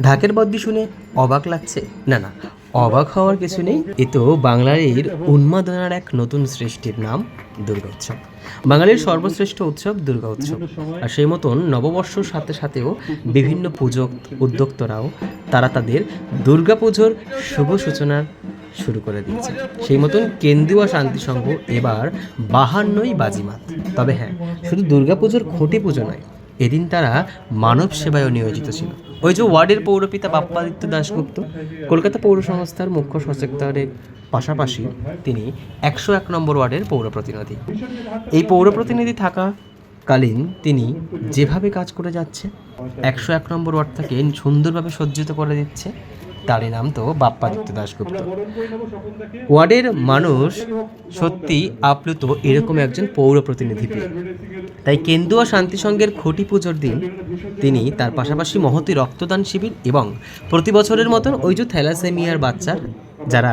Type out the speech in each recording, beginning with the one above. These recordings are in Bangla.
ঢাকের বদ্যি শুনে অবাক লাগছে? না না, অবাক হওয়ার কিছু নেই। এ তো বাঙালির উন্মাদনার এক নতুন সৃষ্টির নাম দুর্গোৎসব। বাঙালির সর্বশ্রেষ্ঠ উৎসব দুর্গা উৎসব। আর সেই মতন নববর্ষর সাথে সাথেও বিভিন্ন পুজো উদ্যোক্তরাও তারা তাদের দুর্গা পুজোর শুভ সূচনার শুরু করে দিয়েছে। সেই মতন কেন্দ্রীয় শান্তি সংঘ এবার 52ই বাজিমাত। তবে হ্যাঁ, শুধু দুর্গাপুজোর খুঁটি পুজো নয়, এদিন তারা মানব সেবায়ও নিয়োজিত ছিল। ওই যে ওয়ার্ডের পৌরপিতা বাপ্পাদিত্য দাশগুপ্ত কলকাতা পৌর সংস্থার মুখ্য সচেতনের পাশাপাশি তিনি 101 নম্বর ওয়ার্ডের পৌর প্রতিনিধি। এই পৌর প্রতিনিধি থাকাকালীন তিনি যেভাবে কাজ করে যাচ্ছে, 101 নম্বর ওয়ার্ডটাকে সুন্দরভাবে সজ্জিত করে দিচ্ছে, তারই নাম তো বাপ্পাদিত্য দাশগুপ্ত। ওয়ার্ডের মানুষ সত্যি আপ্লুত এরকম একজন পৌর প্রতিনিধি পেয়ে। তাই কেন্দ্রীয় শান্তি সংঘের খুঁটি পুজোর দিন তিনি তার পাশাপাশি মহতী রক্তদান শিবির এবং প্রতি বছরের মতন ওই যে থ্যালাসেমিয়ার বাচ্চার যারা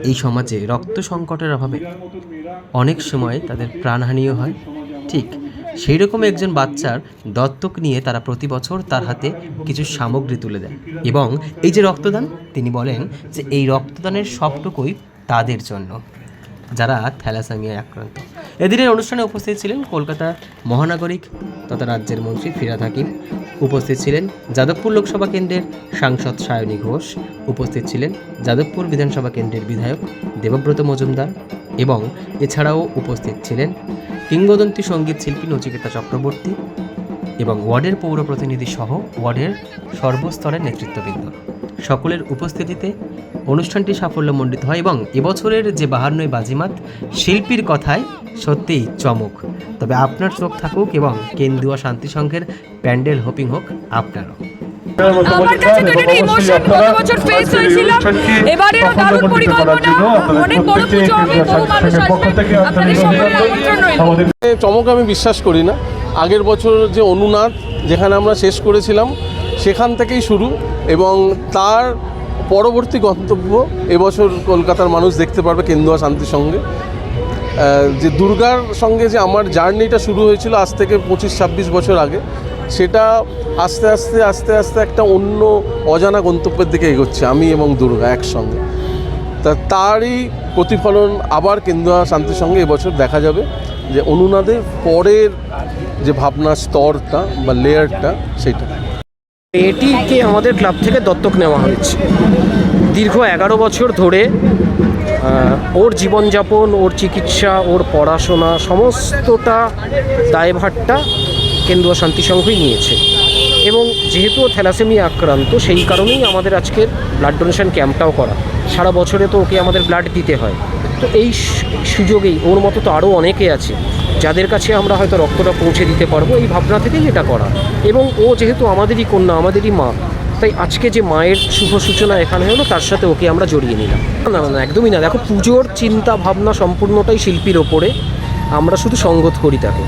এই সমাজে রক্ত সংকটের অভাবে অনেক সময় তাদের প্রাণহানিও হয়, ঠিক সেই রকম একজন বাচ্চার দত্তক নিয়ে তারা প্রতি বছর তার হাতে কিছু সামগ্রী তুলে দেয়। এবং এই যে রক্তদান, তিনি বলেন যে এই রক্তদানের সবটুকুই তাদের জন্য যারা থ্যালাসেমিয়ায় আক্রান্ত। এদিনের অনুষ্ঠানে উপস্থিত ছিলেন কলকাতা মহানগরিক তথা রাজ্যের মন্ত্রী ফিরহাদ হাকিম, উপস্থিত ছিলেন যাদবপুর লোকসভা কেন্দ্রের সাংসদ সায়নী ঘোষ, উপস্থিত ছিলেন যাদবপুর বিধানসভা কেন্দ্রের বিধায়ক দেবব্রত মজুমদার এবং এছাড়াও উপস্থিত ছিলেন কিংবদন্তি সঙ্গীত শিল্পী নচিকেতা চক্রবর্তী এবং ওয়ার্ডের পৌর প্রতিনিধি সহ ওয়ার্ডের সর্বস্তরের নেতৃত্ববৃন্দ। সকলের উপস্থিতিতে অনুষ্ঠানটি সাফল্যমণ্ডিত হয় এবং এবছরের যে 52ই বাজিমাত শিল্পীর কথায় সত্যিই চমক। তবে আপনার চোখ থাকুক এবং কেন্দ্রীয় শান্তি সংঘের প্যান্ডেল হোপিং হোক আপনারও। আমার কাছে তো এটা ইমোশন গত বছর ফেস হয়েছিল, এবারেও দারুণ পরিকল্পনা, অনেক বড় পুজো হবে, বহু মানুষ আসবে, আপনাদের সকলের আমন্ত্রণ রইল। চমক আমি বিশ্বাস করি না। আগের বছর যে অনুনাদ যেখানে আমরা শেষ করেছিলাম সেখান থেকেই শুরু, এবং তার পরবর্তী গন্তব্য এবছর কলকাতার মানুষ দেখতে পারবে কেন্দ্রীয় শান্তি সংঘে। যে দুর্গার সঙ্গে যে আমার জার্নিটা শুরু হয়েছিল আজ থেকে 25-26 বছর আগে, সেটা আস্তে আস্তে আস্তে আস্তে একটা অন্য অজানা গন্তব্যের দিকে এগোচ্ছে আমি এবং দুর্গা একসঙ্গে। তারই প্রতিফলন আবার কেন্দ্রীয় শান্তি সংঘে এবছর দেখা যাবে, যে অনুনাদের পরের যে ভাবনার স্তরটা বা লেয়ারটা সেইটা। এটিকে আমাদের ক্লাব থেকে দত্তক নেওয়া হয়েছে। দীর্ঘ 11 বছর ধরে ওর জীবনযাপন, ওর চিকিৎসা, ওর পড়াশোনা সমস্তটা দায়ভারটা কেন্দ্রীয় শান্তি সংঘই নিয়েছে। এবং যেহেতু ও থ্যালাসেমিয়া আক্রান্ত, সেই কারণেই আমাদের আজকের ব্লাড ডোনেশন ক্যাম্পটাও করা। সারা বছরে তো ওকে আমাদের ব্লাড দিতে হয়, তো এই সুযোগেই ওর মতো তো আরও অনেকে আছে যাদের কাছে আমরা হয়তো রক্তটা পৌঁছে দিতে পারবো, এই ভাবনা থেকেই এটা করা। এবং ও যেহেতু আমাদেরই কন্যা, আমাদেরই মা, তাই আজকে যে মায়ের শুভ সূচনা এখানে হলো, তার সাথে ওকে আমরা জড়িয়ে নিলাম। না না না, একদমই না। দেখো, পুজোর চিন্তা ভাবনা সম্পূর্ণটাই শিল্পীর ওপরে, আমরা শুধু সঙ্গত করি তাকে।